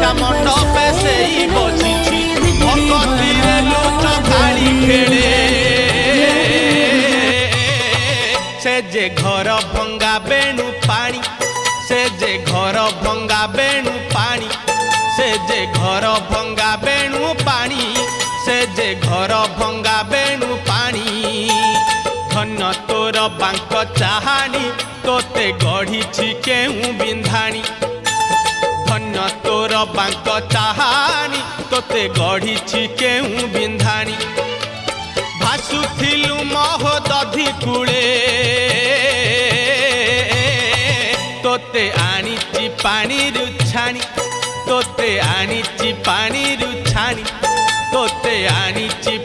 पूजा मंडपे से ही बसी भक्ति लुच खाड़ी खेले से जे घर भंगा बेणु पानी से जे घर भंगा बेणु पानी से जे घर भंगा बेणु पानी से जे घर भंगा बेणु पानी धन्य तोर बांक चाहानी तोते गढ़ी केहू बिंधाणी धन्य तोर बांक चाहानी तोते गढ़ी केहू बिंधाणी भासुथिलु महोदधि कूले तोते आनीची पानी रुछाणी तोते आनीची पानी रुछाणी तोते आनीची